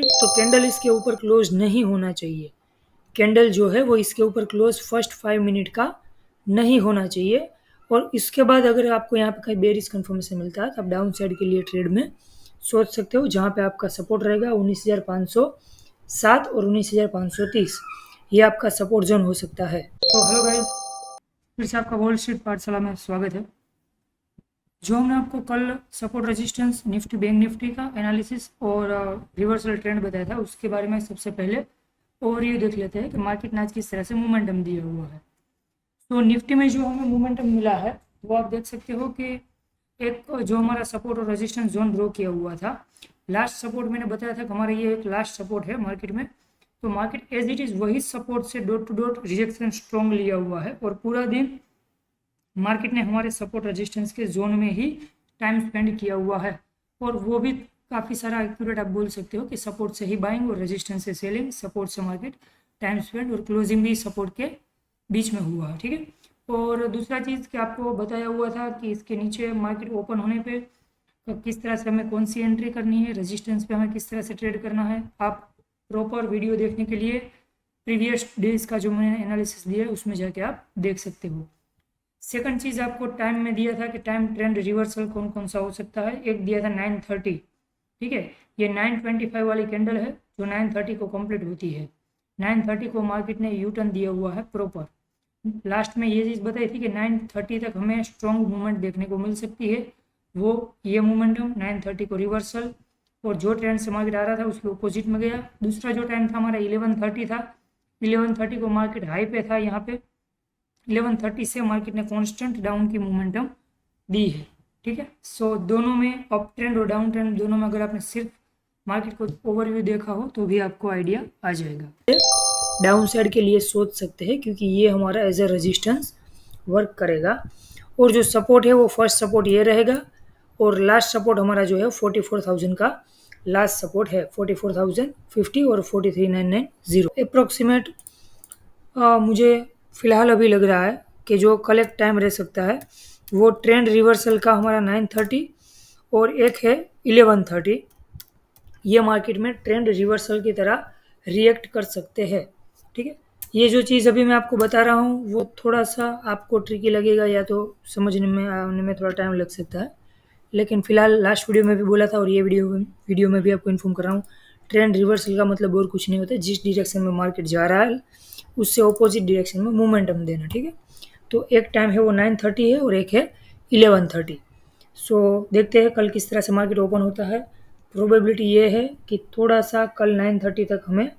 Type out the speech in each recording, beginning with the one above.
तो कैंडल इसके ऊपर क्लोज नहीं होना चाहिए। कैंडल जो है वो इसके ऊपर क्लोज फर्स्ट 5 मिनट का नहीं होना चाहिए। और इसके बाद अगर आपको यहाँ पे कहीं बेरिश कंफर्मेशन मिलता है तो आप डाउन साइड के लिए ट्रेड में सोच सकते हो, जहाँ पे आपका सपोर्ट रहेगा 19,507 और 19,530, ये आपका सपोर्ट जोन हो सकता है। तो हेलो गाइस, फिर से आपका वॉल स्ट्रीट पाठशाला में स्वागत है। जो हमने आपको कल support resistance Nifty bank Nifty का एनालिसिस और रिवर्सल ट्रेंड बताया था, उसके बारे में सबसे पहले ओवरव्यू देख लेते हैं कि मार्केट ने आज किस तरह से मोमेंटम दिया हुआ है। तो निफ्टी में जो हमें मोमेंटम मिला है वो आप देख सकते हो कि एक जो हमारा सपोर्ट और रेजिस्टेंस जोन ब्रो किया हुआ था, लास्ट सपोर्ट मैंने बताया था कि हमारा ये एक लास्ट सपोर्ट है मार्केट में। तो मार्केट एज इट इज़ वही सपोर्ट से dot to dot rejection strong लिया हुआ है और पूरा दिन मार्केट ने हमारे सपोर्ट रेजिस्टेंस के जोन में ही टाइम स्पेंड किया हुआ है, और वो भी काफ़ी सारा एक्यूरेट आप बोल सकते हो कि सपोर्ट से ही बाइंग और रेजिस्टेंस से सेलिंग, सपोर्ट से मार्केट टाइम स्पेंड और क्लोजिंग भी सपोर्ट के बीच में हुआ है। ठीक है, और दूसरा चीज़ कि आपको बताया हुआ था कि इसके नीचे मार्केट ओपन होने पे किस तरह से हमें कौन सी एंट्री करनी है, रेजिस्टेंस पे हमें किस तरह से ट्रेड करना है। आप प्रॉपर वीडियो देखने के लिए प्रीवियस डेज का जो मैंने एनालिसिस दिया है उसमें जाके आप देख सकते हो। सेकंड चीज़ आपको टाइम में दिया था कि टाइम ट्रेंड रिवर्सल कौन कौन सा हो सकता है। एक दिया था 9:30, ठीक है, ये 9:25 वाली कैंडल है जो 9:30 को कंप्लीट होती है। 9:30 को मार्केट ने यू टर्न दिया हुआ है प्रॉपर। लास्ट में ये चीज़ बताई थी कि 9:30 तक हमें स्ट्रॉन्ग मूवमेंट देखने को मिल सकती है, वो ये मोमेंटम 9:30 को रिवर्सल, और जो ट्रेंड से मार्केट आ रहा था उसके अपोजिट में गया। दूसरा जो टाइम था हमारा 11:30 था, 11:30 को मार्केट हाई पे था, यहाँ पे 11:30 से मार्केट ने कांस्टेंट डाउन की मोमेंटम दी है। ठीक है, सो दोनों में अप ट्रेंड और डाउन ट्रेंड दोनों में अगर आपने सिर्फ मार्केट को ओवरव्यू देखा हो तो भी आपको आइडिया आ जाएगा। डाउन साइड के लिए सोच सकते हैं क्योंकि ये हमारा एज ए रेजिस्टेंस वर्क करेगा, और जो सपोर्ट है वो फर्स्ट सपोर्ट ये रहेगा, और लास्ट सपोर्ट हमारा जो है 44,000 का लास्ट सपोर्ट है, 44,050 और 43,990 अप्रोक्सीमेट। मुझे फ़िलहाल अभी लग रहा है कि जो कलेक्ट टाइम रह सकता है वो ट्रेंड रिवर्सल का हमारा 9:30 और एक है 11:30। ये मार्केट में ट्रेंड रिवर्सल की तरह रिएक्ट कर सकते हैं। ठीक है, ये जो चीज़ अभी मैं आपको बता रहा हूँ वो थोड़ा सा आपको ट्रिकी लगेगा या तो समझने में आने में थोड़ा टाइम लग सकता है, लेकिन फिलहाल लास्ट वीडियो में भी बोला था और ये वीडियो में भी आपको इन्फॉर्म कर रहा हूँ, ट्रेंड रिवर्सल का मतलब और कुछ नहीं होता, जिस डायरेक्शन में मार्केट जा रहा है उससे ऑपोजिट डायरेक्शन में मोमेंटम देना। ठीक है, तो एक टाइम है वो 9:30 है और एक है 11:30। सो देखते हैं कल किस तरह से मार्केट ओपन होता है। प्रोबेबिलिटी ये है कि थोड़ा सा कल 9:30 तक हमें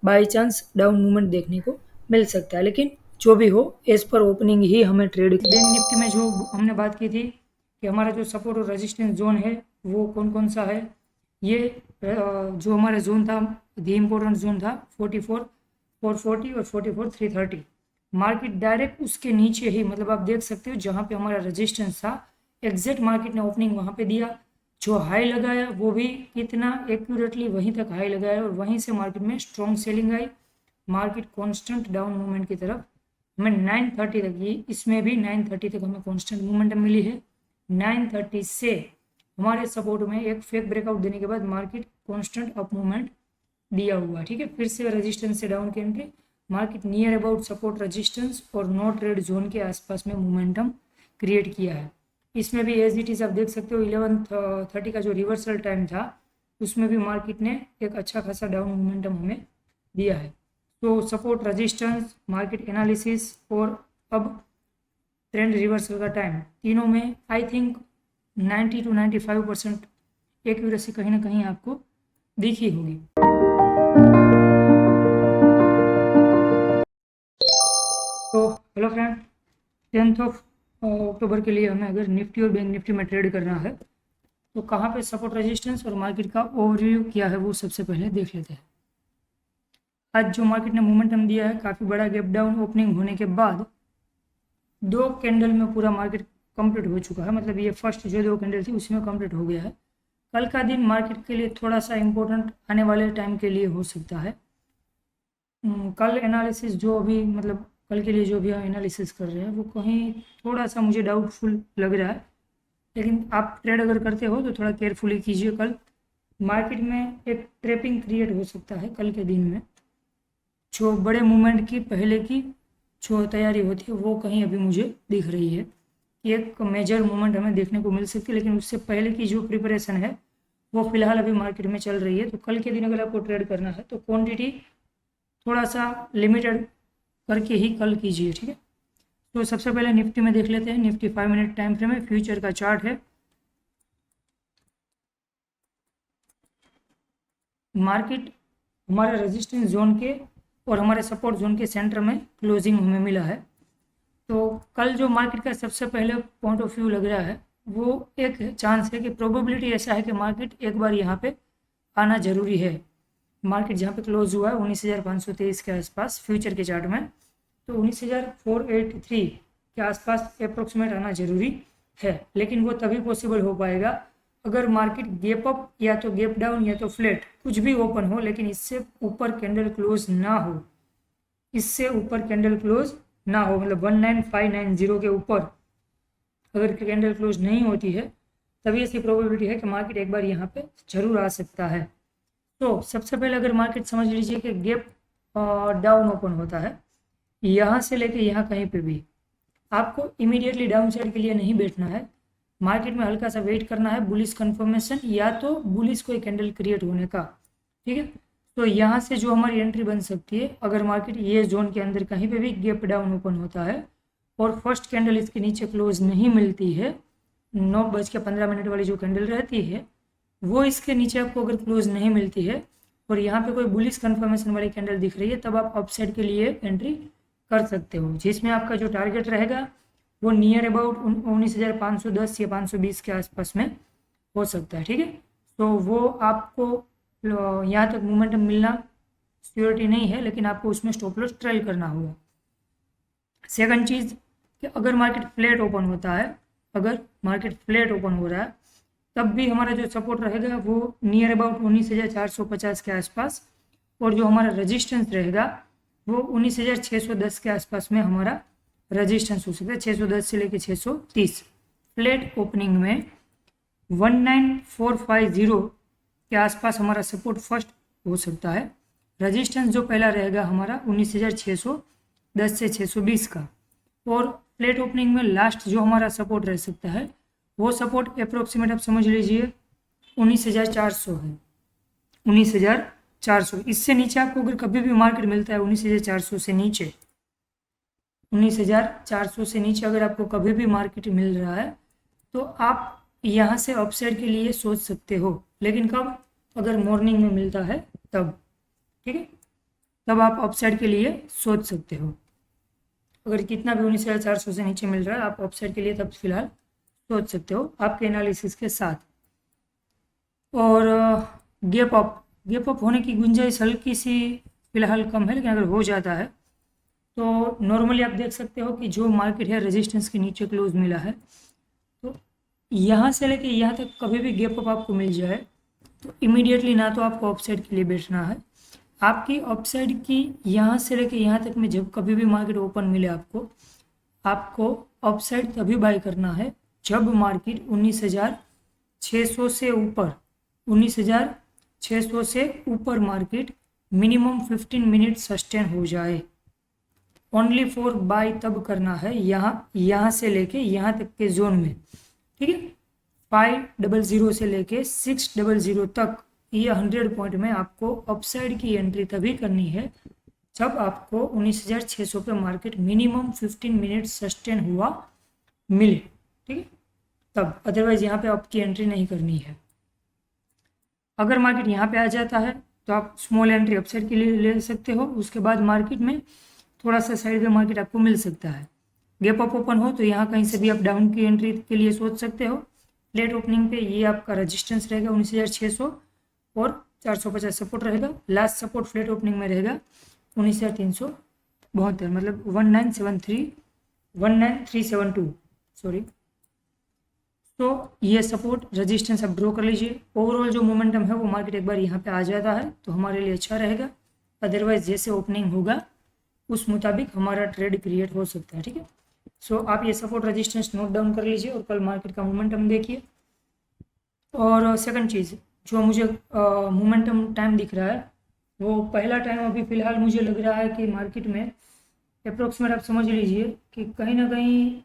बाई चांस डाउन मूवमेंट देखने को मिल सकता है, लेकिन जो भी हो एज पर ओपनिंग ही हमें ट्रेड। बैंक निफ्टी में जो हमने बात की थी कि हमारा जो सपोर्ट और रेजिस्टेंस जोन है वो कौन कौन सा है, ये जो हमारा जोन था, दी इम्पोर्टेंट जोन था 44,440 और 44,330। मार्केट डायरेक्ट उसके नीचे ही, मतलब आप देख सकते हो जहाँ पे हमारा रेजिस्टेंस था एग्जैक्ट मार्केट ने ओपनिंग वहाँ पे दिया, जो हाई लगाया वो भी कितना एक्यूरेटली वहीं तक हाई लगाया और वहीं से मार्केट में स्ट्रॉन्ग सेलिंग आई। मार्केट कांस्टेंट डाउन मूवमेंट की तरफ हमें 9:30 तक, ये इसमें भी 9:30 तक हमें कांस्टेंट मूवमेंटम मिली है। 9:30 से हमारे सपोर्ट में एक फेक ब्रेकआउट देने के बाद मार्केट कांस्टेंट अप मूवमेंट दिया हुआ। ठीक है, फिर से रेजिस्टेंस से डाउन की entry, market near about support resistance और नो ट्रेड जोन के आसपास में मोमेंटम क्रिएट किया है। इसमें भी एज इट इज़ आप देख सकते हो 11:30 का जो रिवर्सल टाइम था उसमें भी मार्केट ने एक अच्छा खासा डाउन मोमेंटम हमें दिया है। तो सपोर्ट रेजिस्टेंस, मार्केट एनालिसिस और अब ट्रेंड रिवर्सल का टाइम, तीनों में आई थिंक 90 to 95% एक्यूरेसी कहीं ना कहीं आपको दिखी होगी। तो हेलो फ्रेंड, 10 अक्टूबर के लिए हमें अगर निफ्टी और बैंक निफ्टी में ट्रेड करना है तो कहाँ पे सपोर्ट रेजिस्टेंस और मार्केट का ओवरव्यू क्या है वो सबसे पहले देख लेते हैं। आज जो मार्केट ने मोमेंटम दिया है, काफ़ी बड़ा गैप डाउन ओपनिंग होने के बाद 2 कैंडल में पूरा मार्केट कंप्लीट हो चुका है, मतलब ये फर्स्ट जो 2 कैंडल थी उसी में कंप्लीट हो गया है। कल का दिन मार्केट के लिए थोड़ा सा इम्पोर्टेंट आने वाले टाइम के लिए हो सकता है। कल एनालिसिस जो अभी, मतलब कल के लिए जो भी हम एनालिसिस कर रहे हैं वो कहीं थोड़ा सा मुझे डाउटफुल लग रहा है, लेकिन आप ट्रेड अगर करते हो तो थोड़ा केयरफुली कीजिए कल, मार्केट में एक ट्रैपिंग क्रिएट हो सकता है कल के दिन में। जो बड़े मूवमेंट की पहले की जो तैयारी होती है वो कहीं अभी मुझे दिख रही है कि एक मेजर मूवमेंट हमें देखने को मिल सकती है, लेकिन उससे पहले की जो प्रिपरेशन है वो फिलहाल अभी मार्केट में चल रही है। तो कल के दिन अगर आपको ट्रेड करना है तो क्वांटिटी थोड़ा सा लिमिटेड करके ही कल कीजिए, ठीक है। तो सबसे पहले निफ्टी में देख लेते हैं। निफ्टी 5 मिनट टाइम फ्रेम में फ्यूचर का चार्ट है। मार्केट हमारे रेजिस्टेंस जोन के और हमारे सपोर्ट जोन के सेंटर में क्लोजिंग हमें मिला है। तो कल जो मार्केट का सबसे पहले पॉइंट ऑफ व्यू लग रहा है वो एक चांस है कि प्रोबेबिलिटी ऐसा है कि मार्केट एक बार यहाँ पे आना जरूरी है। मार्केट जहाँ पे क्लोज हुआ है 19,523 के आसपास फ्यूचर के चार्ट में, तो 19,483 के आसपास अप्रोक्सीमेट आना जरूरी है। लेकिन वो तभी पॉसिबल हो पाएगा अगर मार्केट गैप अप या तो गैप डाउन या तो फ्लैट कुछ भी ओपन हो, लेकिन इससे ऊपर कैंडल क्लोज ना हो, इससे ऊपर कैंडल क्लोज ना हो, मतलब 19590 के ऊपर अगर कैंडल क्लोज नहीं होती है तभी ऐसी प्रोबेबिलिटी है कि मार्केट एक बार यहाँ पे जरूर आ सकता है। तो सबसे पहले अगर मार्केट समझ लीजिए कि गैप डाउन ओपन होता है यहाँ से लेके यहाँ कहीं पे भी, आपको इमीडिएटली डाउन साइड के लिए नहीं बैठना है। मार्केट में हल्का सा वेट करना है बुलिश कंफर्मेशन या तो बुलिश कोई कैंडल क्रिएट होने का, ठीक है। तो यहाँ से जो हमारी एंट्री बन सकती है अगर मार्केट ये जोन के अंदर कहीं पे भी गैप डाउन ओपन होता है और फर्स्ट कैंडल इसके नीचे क्लोज नहीं मिलती है, 9:15 वाली जो कैंडल रहती है वो इसके नीचे आपको अगर क्लोज नहीं मिलती है और यहाँ पे कोई बुलिश कंफर्मेशन वाली कैंडल दिख रही है, तब आप अपसाइड के लिए एंट्री कर सकते हो, जिसमें आपका जो टारगेट रहेगा वो नियर अबाउट 19,510 या 520 के आसपास में हो सकता है, ठीक है। तो वो आपको यहाँ तक मोमेंटम मिलना सिक्योरिटी नहीं है, लेकिन आपको उसमें स्टॉप लॉस ट्रेल करना होगा। सेकंड चीज़ कि अगर मार्केट फ्लैट ओपन होता है, अगर मार्केट फ्लैट ओपन हो रहा है तब भी हमारा जो सपोर्ट रहेगा वो नियर अबाउट 19,450 के आसपास, और जो हमारा रेजिस्टेंस रहेगा वो 19,610 के आसपास में हमारा रेजिस्टेंस हो सकता है, 610 से लेकर 630। फ्लैट ओपनिंग में 19,450 के आसपास हमारा सपोर्ट फर्स्ट हो सकता है। रेजिस्टेंस जो पहला रहेगा हमारा 19,610 से 620 का, और फ्लैट ओपनिंग में लास्ट जो हमारा सपोर्ट रह सकता है वो सपोर्ट अप्रोक्सीमेट आप समझ लीजिए 19,400 है, 19,400। इससे नीचे आपको अगर कभी भी मार्केट मिलता है 19,400 से नीचे, 19,400 से नीचे अगर आपको कभी भी मार्केट मिल रहा है तो आप यहाँ से अपसाइड के लिए सोच सकते हो, लेकिन कब? अगर मॉर्निंग में मिलता है तब, ठीक है, तब आप अपसाइड के लिए सोच सकते हो। अगर कितना भी 19,400 से नीचे मिल रहा है आप अपसाइड के लिए तब फिलहाल सोच सकते हो आपके एनालिसिस के साथ। और गैप अप होने की गुंजाइश हल्की सी फिलहाल कम है, लेकिन अगर हो जाता है तो नॉर्मली आप देख सकते हो कि जो मार्केट है रेजिस्टेंस के नीचे क्लोज मिला है, तो यहाँ से लेके यहाँ तक कभी भी गैप अप आपको मिल जाए तो इमीडिएटली ना तो आपको अपसाइड के लिए बैठना है, आपकी अपसाइड की यहाँ से लेके यहाँ तक में जब कभी भी मार्केट ओपन मिले आपको अपसाइड तभी बाय करना है जब मार्केट 19,600 से ऊपर, 19,600 से ऊपर मार्केट मिनिमम 15 मिनट सस्टेन हो जाए। ओनली फॉर बाय तब करना है यहाँ से लेके यहाँ तक के जोन में, ठीक है। 500 से लेके 600 तक ये 100 पॉइंट में आपको अपसाइड की एंट्री तभी करनी है जब आपको 19,600 पे मार्केट मिनिमम 15 मिनट सस्टेन हुआ मिले, ठीक है, तब। अदरवाइज यहाँ पे आपकी एंट्री नहीं करनी है। अगर मार्केट यहाँ पे आ जाता है तो आप स्मॉल एंट्री अपसाइड के लिए ले सकते हो, उसके बाद मार्केट में थोड़ा सा साइड में मार्केट आपको मिल सकता है। गैप अप ओपन हो तो यहाँ कहीं से भी आप डाउन की एंट्री के लिए सोच सकते हो। फ्लैट ओपनिंग पे ये आपका रेजिस्टेंस रहेगा 19,600 और 450 सपोर्ट रहेगा। लास्ट सपोर्ट फ्लैट ओपनिंग में रहेगा 19,372, मतलब 19,372 सॉरी। तो ये सपोर्ट रेजिस्टेंस आप ड्रॉ कर लीजिए। ओवरऑल जो मोमेंटम है वो मार्केट एक बार यहाँ पे आ जाता है तो हमारे लिए अच्छा रहेगा, अदरवाइज जैसे ओपनिंग होगा उस मुताबिक हमारा ट्रेड क्रिएट हो सकता है, ठीक है। सो आप ये सपोर्ट रेजिस्टेंस नोट डाउन कर लीजिए और कल मार्केट का मोमेंटम देखिए। और सेकंड चीज़, जो मुझे मोमेंटम टाइम दिख रहा है, वो पहला टाइम अभी फ़िलहाल मुझे लग रहा है कि मार्केट में अप्रोक्सीमेट आप समझ लीजिए कि कहीं ना कहीं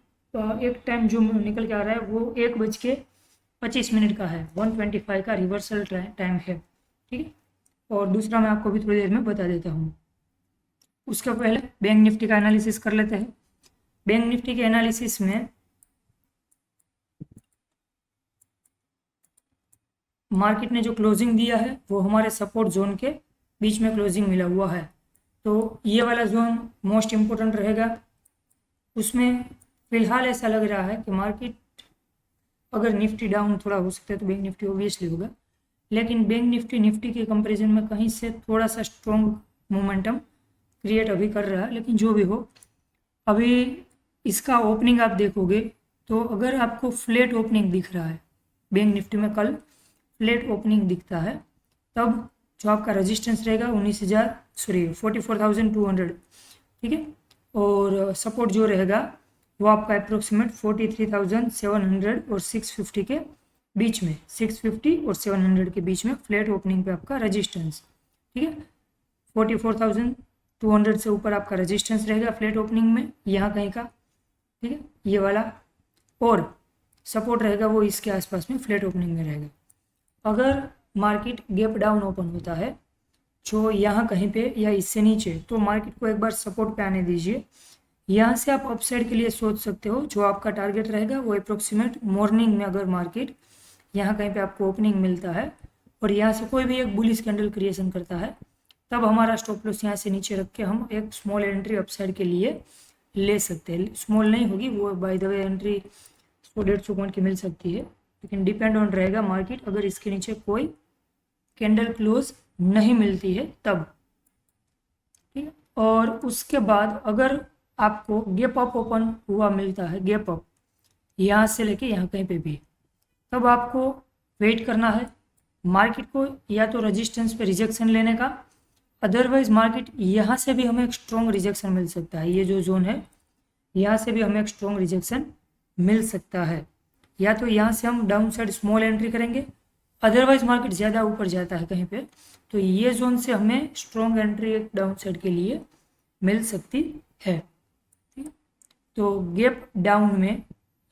एक टाइम जो निकल के आ रहा है वो 1:25 का है, 125 का रिवर्सल टाइम है। ठीक है, और दूसरा मैं आपको भी थोड़ी देर में बता देता हूँ। उसके पहले बैंक निफ्टी का एनालिसिस कर लेते हैं। बैंक निफ्टी के एनालिसिस में मार्केट ने जो क्लोजिंग दिया है वो हमारे सपोर्ट जोन के बीच में क्लोजिंग मिला हुआ है, तो ये वाला जोन मोस्ट इम्पोर्टेंट रहेगा। उसमें फ़िलहाल ऐसा लग रहा है कि मार्केट अगर निफ्टी डाउन थोड़ा हो सकता है तो बैंक निफ्टी ओबियसली होगा, लेकिन बैंक निफ्टी के कंपैरिजन में कहीं से थोड़ा सा स्ट्रॉन्ग मोमेंटम क्रिएट अभी कर रहा है। लेकिन जो भी हो, अभी इसका ओपनिंग आप देखोगे तो अगर आपको फ्लैट ओपनिंग दिख रहा है, बैंक निफ्टी में कल फ्लैट ओपनिंग दिखता है, तब जो आपका रेजिस्टेंस रहेगा 44,200, ठीक है, और सपोर्ट जो रहेगा वो आपका अप्रोक्सीमेट 43,700 और 650 के बीच में, 650 और 700 के बीच में फ्लैट ओपनिंग पे आपका रेजिस्टेंस। ठीक है, 44,200 से ऊपर आपका रेजिस्टेंस रहेगा फ्लैट ओपनिंग में, यहाँ कहीं का। ठीक है, ये वाला, और सपोर्ट रहेगा वो इसके आसपास में फ्लैट ओपनिंग में रहेगा। अगर मार्केट गैप डाउन ओपन होता है जो यहाँ कहीं पे या इससे नीचे, तो मार्केट को एक बार सपोर्ट पे आने दीजिए। यहाँ से आप अपसाइड के लिए सोच सकते हो। जो आपका टारगेट रहेगा वो अप्रोक्सीमेट मॉर्निंग में अगर मार्केट यहाँ कहीं पे आपको ओपनिंग मिलता है और यहाँ से कोई भी एक बुलिश कैंडल क्रिएशन करता है, तब हमारा स्टॉप लॉस यहाँ से नीचे रख के हम एक स्मॉल एंट्री अपसाइड के लिए ले सकते हैं। स्मॉल नहीं होगी वो, by the way entry 100-150 point की मिल सकती है, लेकिन डिपेंड ऑन रहेगा मार्केट अगर इसके नीचे कोई कैंडल क्लोज नहीं मिलती है तब। ठीक है, और उसके बाद अगर आपको गैप अप ओपन हुआ मिलता है, गैप अप यहाँ से लेके यहाँ कहीं पे भी, तब आपको वेट करना है मार्केट को या तो रेजिस्टेंस पे रिजेक्शन लेने का, अदरवाइज मार्केट यहाँ से भी हमें एक स्ट्रॉन्ग रिजेक्शन मिल सकता है। ये जो जोन है यहाँ से भी हमें एक स्ट्रॉन्ग रिजेक्शन मिल सकता है, या तो यहाँ से हम डाउन साइड स्मॉल एंट्री करेंगे, अदरवाइज मार्केट ज़्यादा ऊपर जाता है कहीं पे तो ये जोन से हमें स्ट्रॉन्ग एंट्री एक डाउन साइड के लिए मिल सकती है। ठीक, तो गैप डाउन में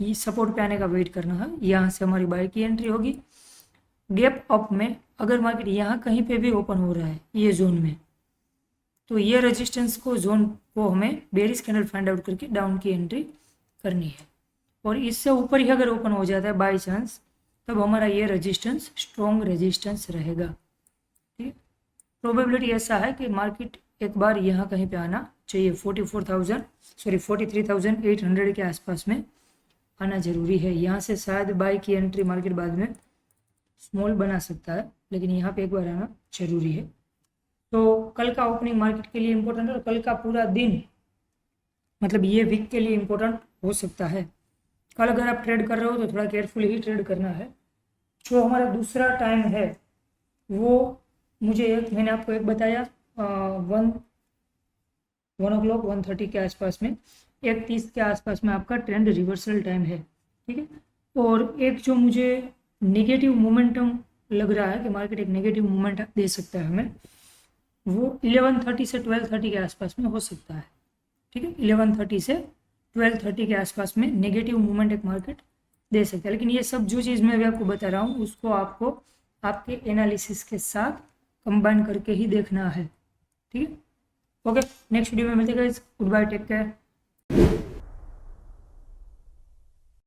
ये सपोर्ट पे आने का वेट करना है, यहाँ से हमारी बाय की एंट्री होगी। गैप अप में अगर मार्केट यहाँ कहीं पे भी ओपन हो रहा है ये जोन में, तो ये रेजिस्टेंस को जोन को हमें बेरिश कैंडल फाइंड आउट करके डाउन की एंट्री करनी है, और इससे ऊपर ही अगर ओपन हो जाता है बाय चांस, तब हमारा ये रेजिस्टेंस स्ट्रॉन्ग रेजिस्टेंस रहेगा। ठीक है, प्रोबेबिलिटी ऐसा है कि मार्केट एक बार यहाँ कहीं पे आना चाहिए, 43,800 के आसपास में आना जरूरी है। यहाँ से शायद बाय की एंट्री मार्केट बाद में स्मॉल बना सकता है, लेकिन यहाँ पे एक बार आना जरूरी है। तो कल का ओपनिंग मार्केट के लिए इम्पोर्टेंट है, और कल का पूरा दिन मतलब ये वीक के लिए इम्पोर्टेंट हो सकता है। कल अगर आप ट्रेड कर रहे हो तो थोड़ा केयरफुल ही ट्रेड करना है। जो हमारा दूसरा टाइम है वो मैंने आपको एक बताया 1 o'clock 1:30 के आसपास में, 1:30 के आसपास में आपका ट्रेंड रिवर्सल टाइम है। ठीक है, और एक जो मुझे नेगेटिव मोमेंटम लग रहा है कि मार्केट एक नेगेटिव मोमेंट दे सकता है हमें, वो 11:30 से 12:30 के आसपास में हो सकता है। ठीक है, 11:30 से 12:30 के आसपास में नेगेटिव मूवमेंट एक मार्केट दे सकता है। लेकिन ये सब जो चीज़ मैं अभी आपको बता रहा हूँ उसको आपको आपके एनालिसिस के साथ कंबाइन करके ही देखना है। ठीक है, ओके, नेक्स्ट वीडियो में मिलते हैं। Goodbye, take care.